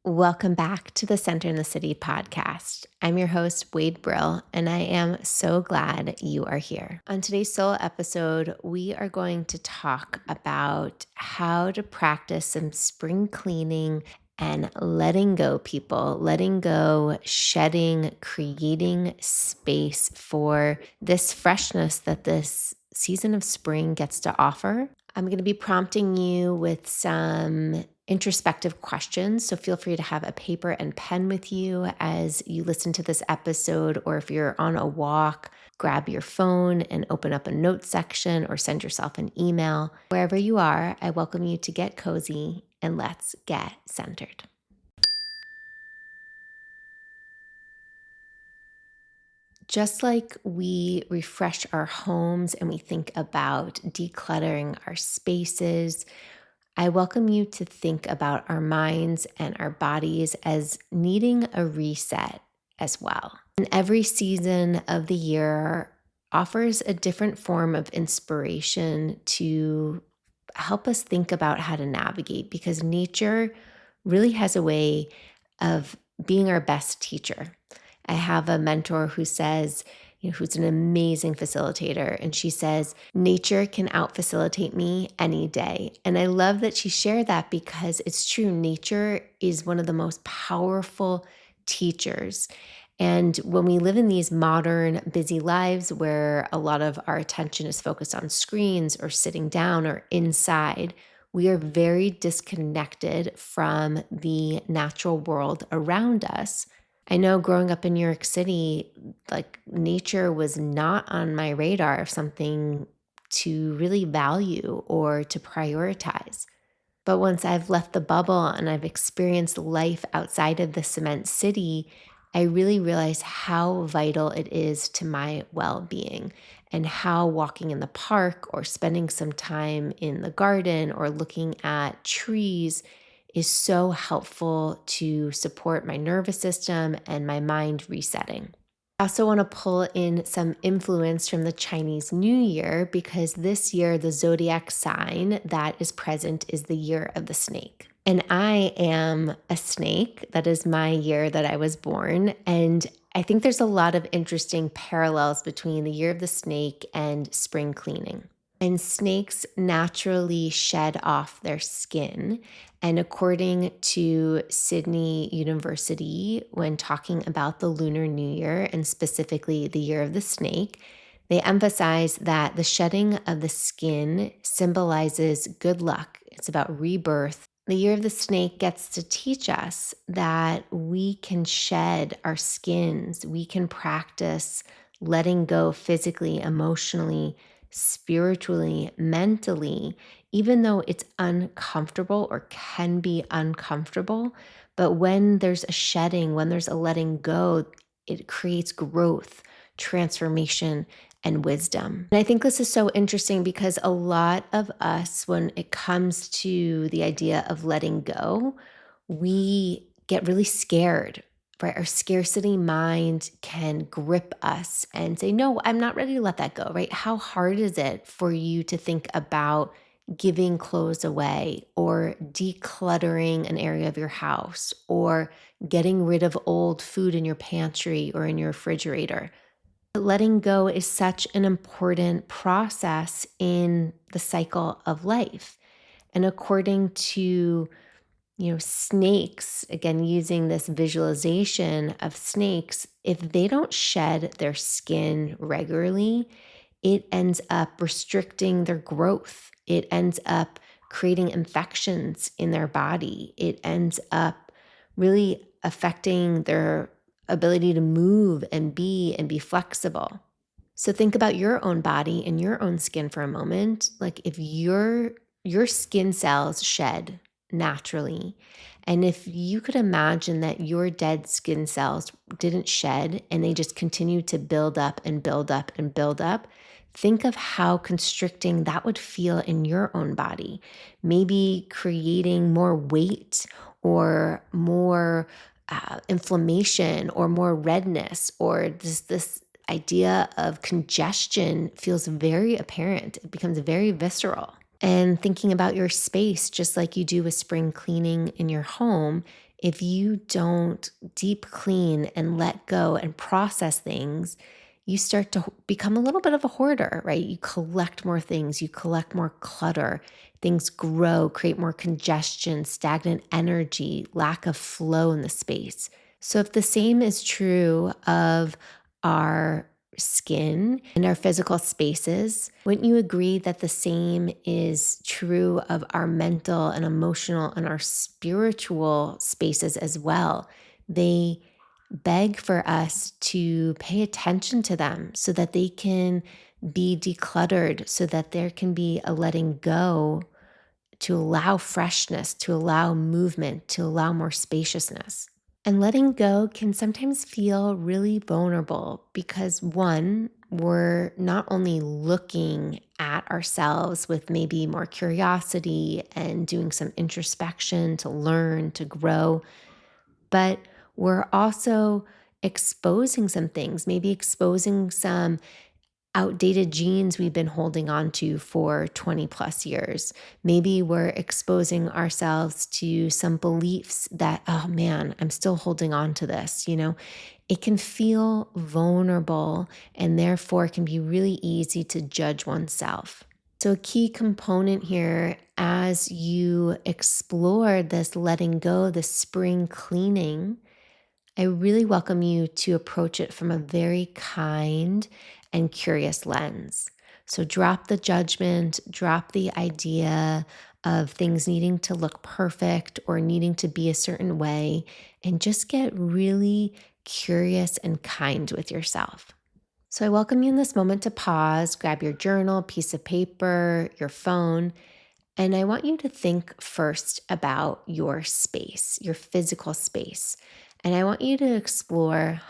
Welcome back to the Center in the City podcast. I'm your host, Wade Brill, and I am so glad you are here. On today's solo episode, we are going to talk about how to practice some spring cleaning and letting go, people, letting go, shedding, creating space for this freshness that this season of spring gets to offer. I'm going to be prompting you with some introspective questions. So feel free to have a paper and pen with you as you listen to this episode, or if you're on a walk, grab your phone and open up a note section or send yourself an email. Wherever you are, I welcome you to get cozy and let's get centered. Just like we refresh our homes and we think about decluttering our spaces, I welcome you to think about our minds and our bodies as needing a reset as well. And every season of the year offers a different form of inspiration to help us think about how to navigate, because nature really has a way of being our best teacher. I have a mentor who says, who's an amazing facilitator. And she says, nature can out-facilitate me any day. And I love that she shared that because it's true. Nature is one of the most powerful teachers. And when we live in these modern, busy lives where a lot of our attention is focused on screens or sitting down or inside, we are very disconnected from the natural world around us. I know growing up in New York City, nature was not on my radar of something to really value or to prioritize. But once I've left the bubble and I've experienced life outside of the cement city, I really realize how vital it is to my well-being, and how walking in the park or spending some time in the garden or looking at trees is so helpful to support my nervous system and my mind resetting. I also want to pull in some influence from the Chinese New Year, because this year the zodiac sign that is present is the year of the snake. And I am a snake. That is my year that I was born. And I think there's a lot of interesting parallels between the year of the snake and spring cleaning. And snakes naturally shed off their skin. And according to Sydney University, when talking about the Lunar New Year and specifically the year of the snake, they emphasize that the shedding of the skin symbolizes good luck. It's about rebirth. The year of the snake gets to teach us that we can shed our skins. We can practice letting go physically, emotionally, spiritually, mentally, even though it's uncomfortable or can be uncomfortable. But when there's a shedding, when there's a letting go, it creates growth, transformation, and wisdom. And I think this is so interesting because a lot of us, when it comes to the idea of letting go, we get really scared, right? Our scarcity mind can grip us and say, no, I'm not ready to let that go, right? How hard is it for you to think about giving clothes away or decluttering an area of your house or getting rid of old food in your pantry or in your refrigerator? Letting go is such an important process in the cycle of life. And according to snakes, again, using this visualization of snakes, if they don't shed their skin regularly, it ends up restricting their growth. It ends up creating infections in their body. It ends up really affecting their ability to move and be flexible. So think about your own body and your own skin for a moment. Like if your skin cells shed naturally, and if you could imagine that your dead skin cells didn't shed and they just continue to build up and build up and build up, think of how constricting that would feel in your own body. Maybe creating more weight or more inflammation or more redness, or this idea of congestion feels very apparent. It becomes very visceral. And thinking about your space, just like you do with spring cleaning in your home, If you don't deep clean and let go and process things, you start to become a little bit of a hoarder, right? You collect more things, you collect more clutter, things grow, create more congestion, stagnant energy, lack of flow in the space. So, if the same is true of our skin and our physical spaces, wouldn't you agree that the same is true of our mental and emotional and our spiritual spaces as well? They beg for us to pay attention to them so that they can be decluttered, so that there can be a letting go to allow freshness, to allow movement, to allow more spaciousness. And letting go can sometimes feel really vulnerable because, one, we're not only looking at ourselves with maybe more curiosity and doing some introspection to learn, to grow, but we're also exposing some things, maybe exposing some outdated genes we've been holding on to for 20 plus years. Maybe we're exposing ourselves to some beliefs that, oh man, I'm still holding on to this. It can feel vulnerable and therefore can be really easy to judge oneself. So, a key component here as you explore this letting go, this spring cleaning, I really welcome you to approach it from a very kind and curious lens. So drop the judgment, drop the idea of things needing to look perfect or needing to be a certain way, and just get really curious and kind with yourself. So I welcome you in this moment to pause, grab your journal, piece of paper, your phone, and I want you to think first about your space, your physical space. And I want you to explore,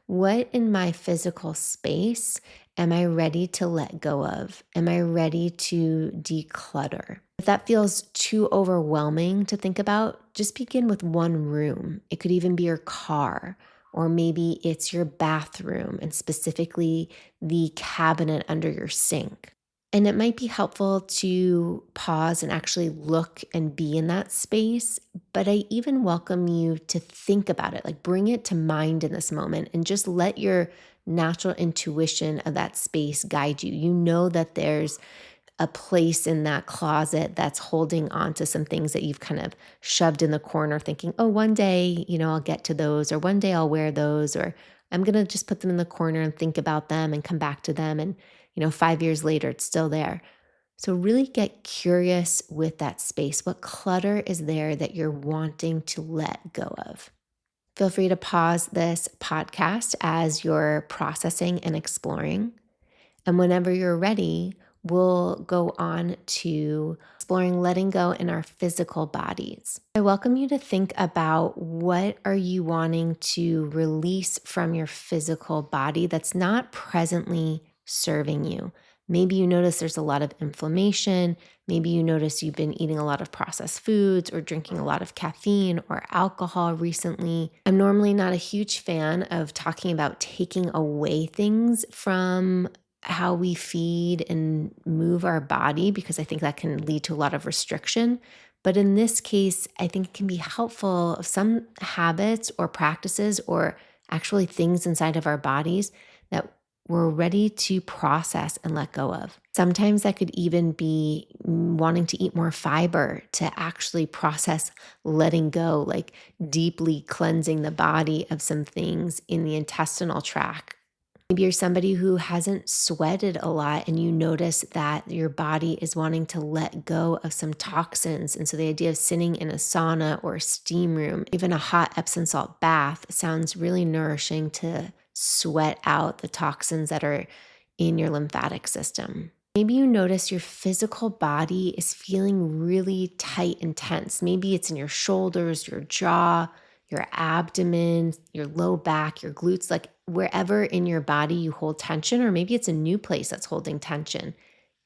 what in my physical space am I ready to let go of? Am I ready to declutter? If that feels too overwhelming to think about, just begin with one room. It could even be your car, or maybe it's your bathroom and specifically the cabinet under your sink. And it might be helpful to pause and actually look and be in that space. But I even welcome you to think about it, like bring it to mind in this moment and just let your natural intuition of that space guide you. You know that there's a place in that closet that's holding on to some things that you've kind of shoved in the corner, thinking, oh, one day, I'll get to those, or one day I'll wear those, or I'm going to just put them in the corner and think about them and come back to them. And 5 years later, it's still there. So really get curious with that space. What clutter is there that you're wanting to let go of? Feel free to pause this podcast as you're processing and exploring. And whenever you're ready, we'll go on to exploring letting go in our physical bodies. I welcome you to think about what are you wanting to release from your physical body that's not presently serving you. Maybe you notice there's a lot of inflammation. Maybe you notice you've been eating a lot of processed foods or drinking a lot of caffeine or alcohol recently. I'm normally not a huge fan of talking about taking away things from how we feed and move our body because I think that can lead to a lot of restriction. But in this case, I think it can be helpful of some habits or practices or actually things inside of our bodies that we're ready to process and let go of. Sometimes that could even be wanting to eat more fiber to actually process letting go, like deeply cleansing the body of some things in the intestinal tract. Maybe you're somebody who hasn't sweated a lot and you notice that your body is wanting to let go of some toxins. And so the idea of sitting in a sauna or a steam room, even a hot Epsom salt bath, sounds really nourishing to sweat out the toxins that are in your lymphatic system. Maybe you notice your physical body is feeling really tight and tense. Maybe it's in your shoulders, your jaw, your abdomen, your low back, your glutes, like wherever in your body you hold tension, or maybe it's a new place that's holding tension.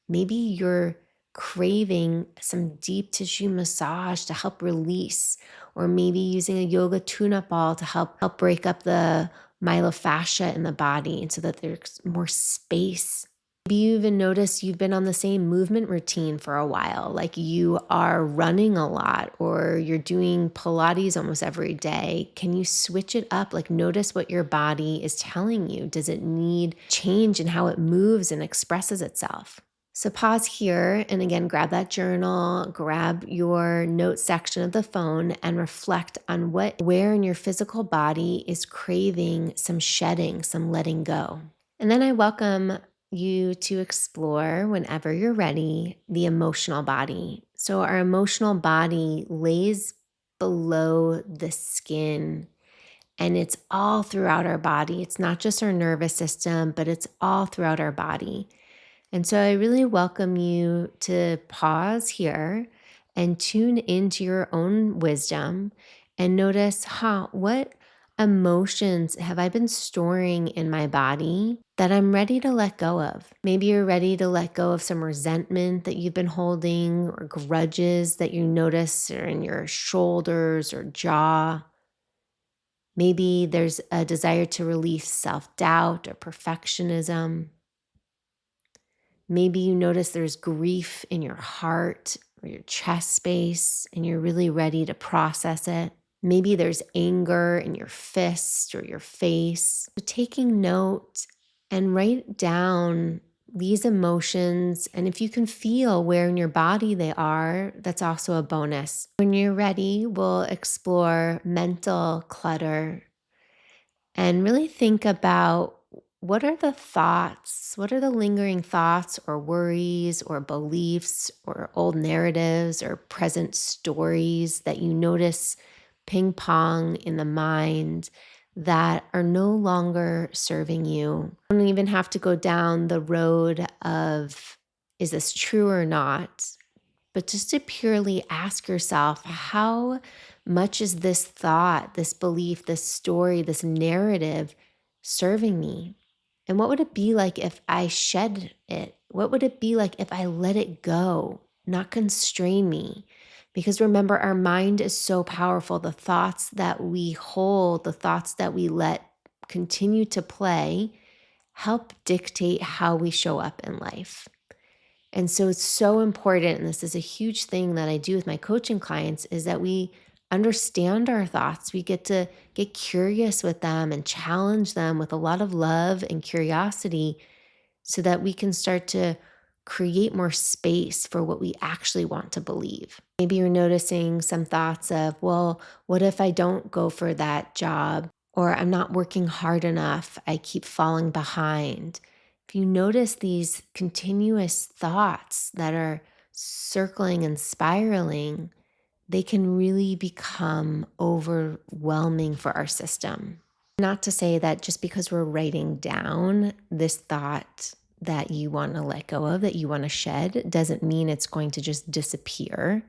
Maybe you're craving some deep tissue massage to help release, or maybe using a yoga tune-up ball to help break up the myelofascia in the body and so that there's more space. Maybe you even notice you've been on the same movement routine for a while, like you are running a lot or you're doing Pilates almost every day. Can you switch it up? Like, notice what your body is telling you. Does it need change in how it moves and expresses itself? So pause here and again, grab that journal, grab your notes section of the phone and reflect on where in your physical body is craving some shedding, some letting go. And then I welcome you to explore, whenever you're ready, the emotional body. So our emotional body lays below the skin and it's all throughout our body. It's not just our nervous system, but it's all throughout our body. And so I really welcome you to pause here and tune into your own wisdom and notice, what emotions have I been storing in my body that I'm ready to let go of? Maybe you're ready to let go of some resentment that you've been holding or grudges that you notice are in your shoulders or jaw. Maybe there's a desire to release self-doubt or perfectionism. Maybe you notice there's grief in your heart or your chest space and you're really ready to process it. Maybe there's anger in your fist or your face. So taking note and write down these emotions. And if you can feel where in your body they are, that's also a bonus. When you're ready, we'll explore mental clutter and really think about what are the thoughts, what are the lingering thoughts or worries or beliefs or old narratives or present stories that you notice ping pong in the mind that are no longer serving you. You don't even have to go down the road of, is this true or not? But just to purely ask yourself, how much is this thought, this belief, this story, this narrative serving me? And what would it be like if I shed it? What would it be like if I let it go, not constrain me? Because remember, our mind is so powerful. The thoughts that we hold, the thoughts that we let continue to play, help dictate how we show up in life. And so it's so important, and this is a huge thing that I do with my coaching clients, is that we understand our thoughts. We get to get curious with them and challenge them with a lot of love and curiosity so that we can start to create more space for what we actually want to believe. Maybe you're noticing some thoughts of, well, what if I don't go for that job? Or I'm not working hard enough. I keep falling behind. If you notice these continuous thoughts that are circling and spiraling, they can really become overwhelming for our system. Not to say that just because we're writing down this thought that you want to let go of, that you want to shed, doesn't mean it's going to just disappear.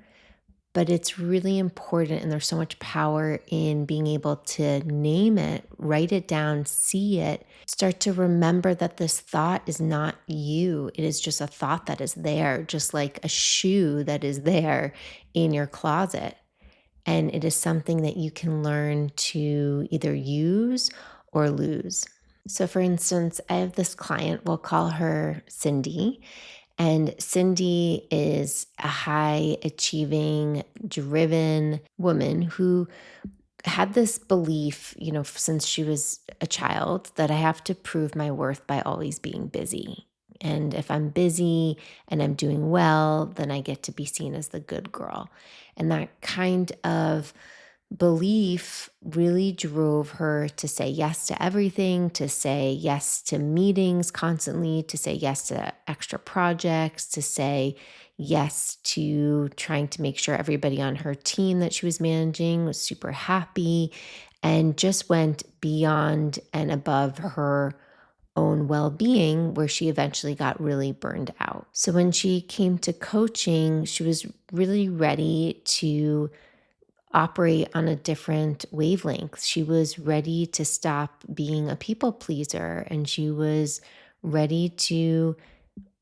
But it's really important, and there's so much power in being able to name it, write it down, see it, start to remember that this thought is not you. It is just a thought that is there, just like a shoe that is there in your closet. And it is something that you can learn to either use or lose. So, for instance, I have this client, we'll call her Cindy. And Cindy is a high achieving, driven woman who had this belief, since she was a child, that I have to prove my worth by always being busy. And if I'm busy and I'm doing well, then I get to be seen as the good girl. And that kind of belief really drove her to say yes to everything, to say yes to meetings constantly, to say yes to extra projects, to say yes to trying to make sure everybody on her team that she was managing was super happy, and just went beyond and above her own well-being, where she eventually got really burned out. So when she came to coaching, she was really ready to operate on a different wavelength. She was ready to stop being a people pleaser, and she was ready to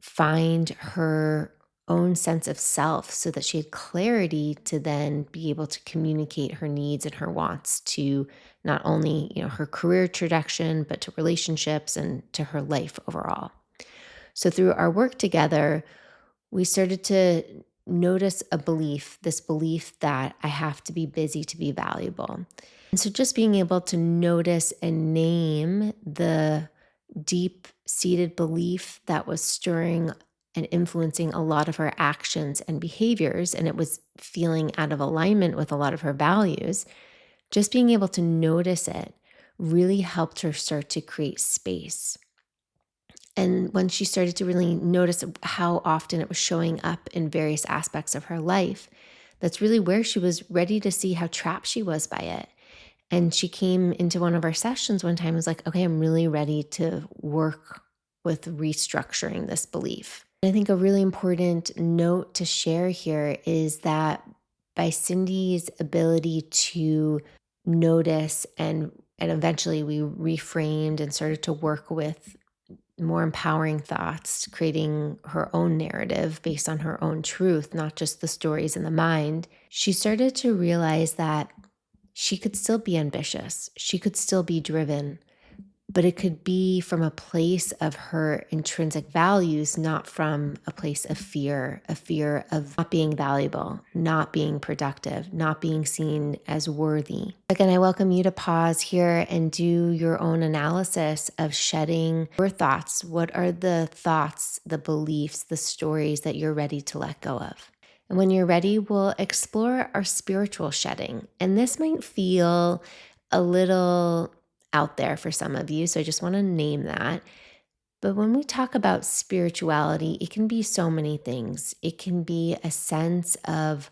find her own sense of self so that she had clarity to then be able to communicate her needs and her wants to not only, her career trajectory, but to relationships and to her life overall. So through our work together, we started to notice this belief that I have to be busy to be valuable. And so just being able to notice and name the deep seated belief that was stirring and influencing a lot of her actions and behaviors, and it was feeling out of alignment with a lot of her values, just being able to notice it really helped her start to create space. And when she started to really notice how often it was showing up in various aspects of her life, that's really where she was ready to see how trapped she was by it. And she came into one of our sessions one time and was like, okay, I'm really ready to work with restructuring this belief. And I think a really important note to share here is that by Cindy's ability to notice and eventually we reframed and started to work with more empowering thoughts, creating her own narrative based on her own truth, not just the stories in the mind, she started to realize that she could still be ambitious. She could still be driven, but it could be from a place of her intrinsic values, not from a place of a fear of not being valuable, not being productive, not being seen as worthy. Again, I welcome you to pause here and do your own analysis of shedding your thoughts. What are the thoughts, the beliefs, the stories that you're ready to let go of? And when you're ready, we'll explore our spiritual shedding. And this might feel a little out there for some of you, so I just want to name that. But when we talk about spirituality, it can be so many things. It can be a sense of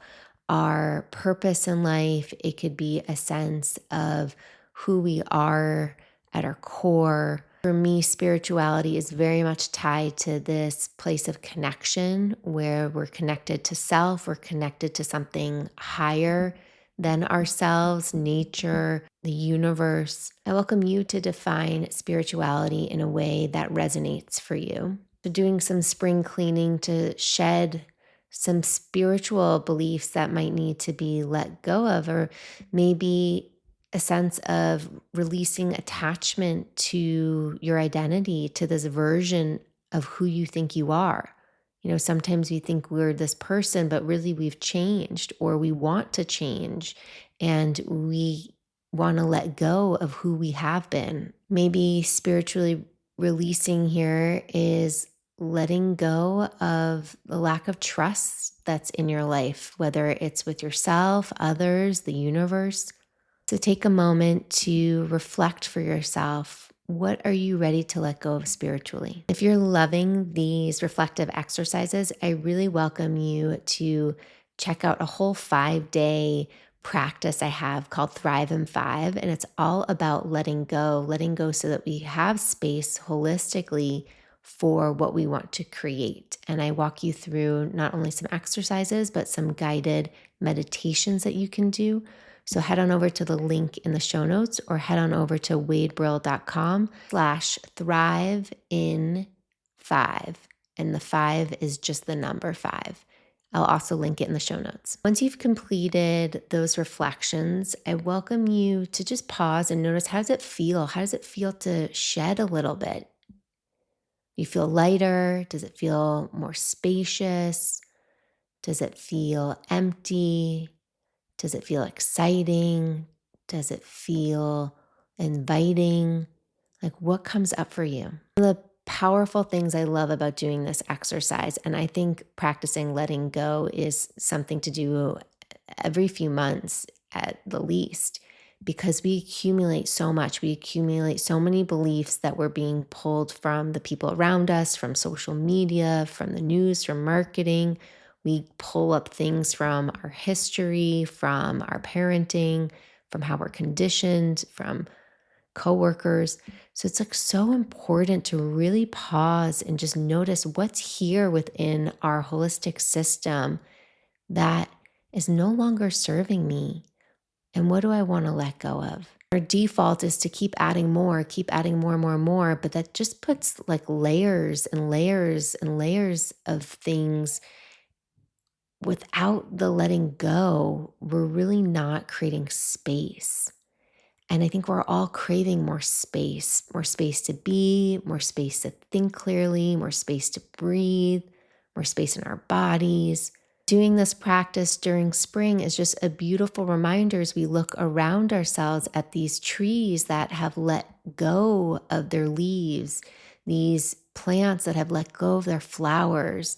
our purpose in life, it could be a sense of who we are at our core. For me, spirituality is very much tied to this place of connection where we're connected to self, we're connected to something higher than ourselves, nature, the universe. I welcome you to define spirituality in a way that resonates for you. So, doing some spring cleaning to shed some spiritual beliefs that might need to be let go of, or maybe a sense of releasing attachment to your identity, to this version of who you think you are. You know, sometimes we think we're this person, but really we've changed or we want to change and we want to let go of who we have been. Maybe spiritually releasing here is letting go of the lack of trust that's in your life, whether it's with yourself, others, the universe. So take a moment to reflect for yourself. What are you ready to let go of spiritually? If you're loving these reflective exercises, I really welcome you to check out a whole 5-day practice I have called Thrive in 5. And it's all about letting go so that we have space holistically for what we want to create. And I walk you through not only some exercises, but some guided meditations that you can do. So head on over to the link in the show notes or head on over to wadebrill.com/thrive in 5. And the 5 is just the number 5. I'll also link it in the show notes. Once you've completed those reflections, I welcome you to just pause and notice, how does it feel? How does it feel to shed a little bit? Do you feel lighter? Does it feel more spacious? Does it feel empty? Does it feel exciting? Does it feel inviting? Like, what comes up for you? One of the powerful things I love about doing this exercise, and I think practicing letting go is something to do every few months at the least, because we accumulate so much. We accumulate so many beliefs that we're being pulled from the people around us, from social media, from the news, from marketing. We pull up things from our history, from our parenting, from how we're conditioned, from coworkers. So it's like so important to really pause and just notice what's here within our holistic system that is no longer serving me. And what do I want to let go of? Our default is to keep adding more and more, but that just puts like layers and layers and layers of things. Without the letting go, we're really not creating space. And I think we're all craving more space to be, more space to think clearly, more space to breathe, more space in our bodies. Doing this practice during spring is just a beautiful reminder as we look around ourselves at these trees that have let go of their leaves, these plants that have let go of their flowers,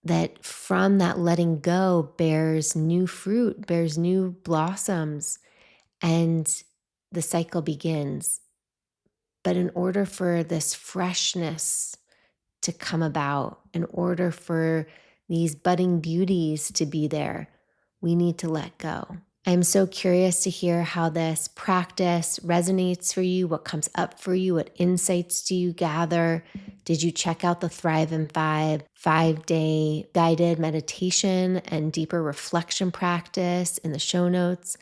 that from that letting go bears new fruit, bears new blossoms, and the cycle begins. But in order for this freshness to come about, in order for these budding beauties to be there, we need to let go. I'm so curious to hear how this practice resonates for you, what comes up for you, what insights do you gather? Did you check out the Thrive in 5-day guided meditation and deeper reflection practice in the show notes?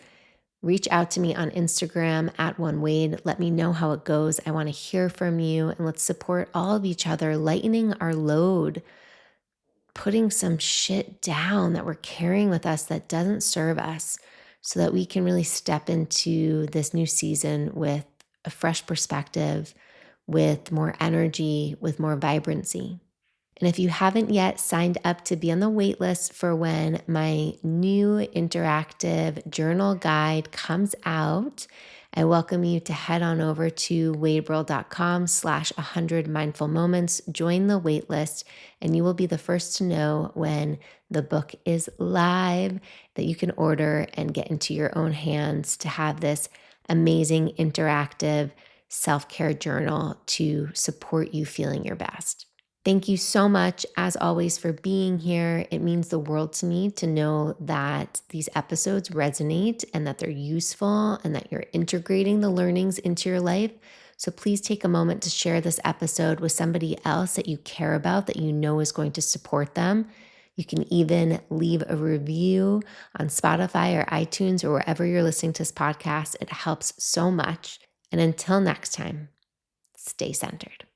Reach out to me on Instagram at OneWade. Let me know how it goes. I want to hear from you, and let's support all of each other, lightening our load, putting some shit down that we're carrying with us that doesn't serve us, so that we can really step into this new season with a fresh perspective, with more energy, with more vibrancy. And if you haven't yet signed up to be on the wait list for when my new interactive journal guide comes out, I welcome you to head on over to wadeworld.com/100 mindful moments, join the wait list, and you will be the first to know when the book is live, that you can order and get into your own hands to have this amazing interactive self-care journal to support you feeling your best. Thank you so much, as always, for being here. It means the world to me to know that these episodes resonate and that they're useful and that you're integrating the learnings into your life. So please take a moment to share this episode with somebody else that you care about, that you know is going to support them. You can even leave a review on Spotify or iTunes or wherever you're listening to this podcast. It helps so much. And until next time, stay centered.